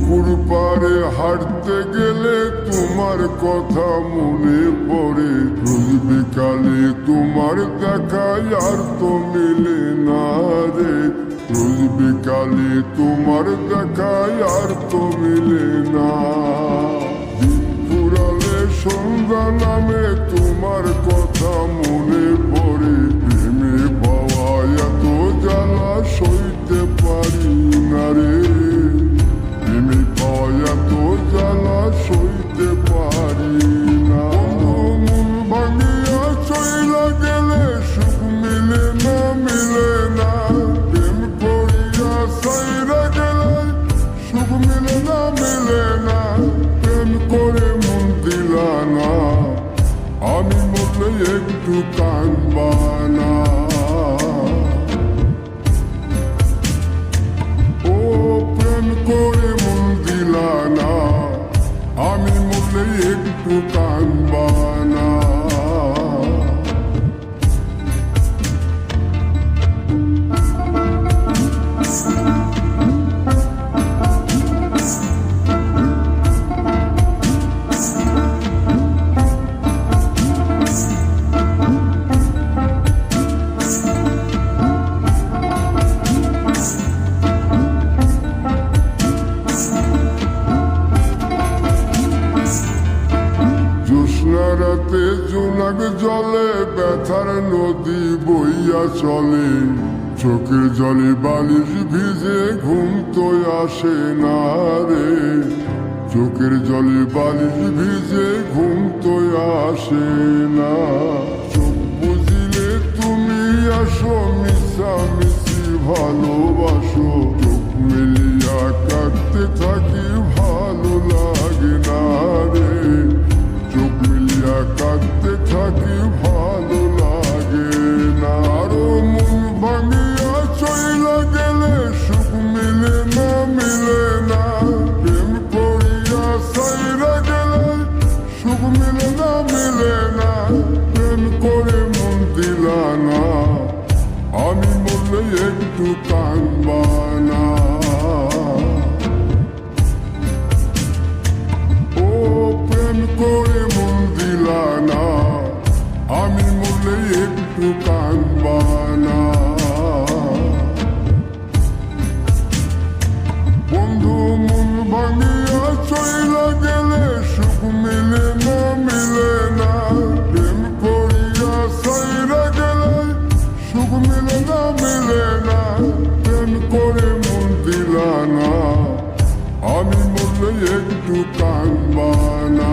পুকুর পাড়ে হাঁটতে গেলে তোমার কথা মনে পড়ে। রোজ বিকালে তোমার দেখা আর তো মিলে না রে। রোজ বিকালে তোমার দেখা আর তো মিলে না। দিন ফুরালে সন্ধ্যা নামে তোমার কথা মনে পড়ে। প্রেমে পাওয়া এত জ্বালা সইতে পারি না রে। প্রেমে পাওয়া এত জ্বালা সইতে পারি না। মন ভাঙিয়া চইলা গেলে সুখ মিলে না, মিলে না। প্রেম করিয়া সাইরা গেলে সুখ মিলে না, মিলে না। প্রেম করে মন দিলা না, আমি মরলে একটু কাঁদবা না। ও প্রেম করে মন দিলা না, আমি মরলে একটু কাঁদবা না। রাতে জোনাক জলে ব্যথার নদী বইয়া চলে। চোখের জলে বালিশ ভিজে ঘুম তো আসে না রে। চোখের জলে বালিশ ভিজে ঘুম তো আসে না। চোখ বুঝিলে তুমি আসো, মিশামিশি ভালোবাসো। চোখ মিলিয়া কাঁদতে থাকি, ভালো লাগে না রে। চোখ মিলিয়া কাঁদতে থাকি, ভালো লাগে না। আরো মন ভাঙিয়া চইলা গেলে সুখ মিলে না, মিলে না। প্রেম করিয়া সাইরা গেলে সুখ মিলে না, মিলে না। প্রেম করে মন দিলা না, আমি মরলে একটু কাঁদবা না। ও প্রেম করে মন দিলা না, আমি মরলে একটু কাঁদবা না। বন্ধু মন ভাঙিয়া চইলা গেলে সুখ মিলে না, মিলে না। প্রেম করিয়া সাইরা গেলে সুখ মিলে না, মিলে না। প্রেম করে মন দিলা না, আমি মরলে একটু কাঁদবা না।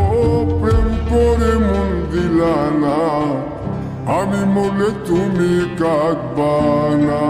ও প্রেম করে মন দিলা না, আমি মরলে তুমি কাঁদবা না।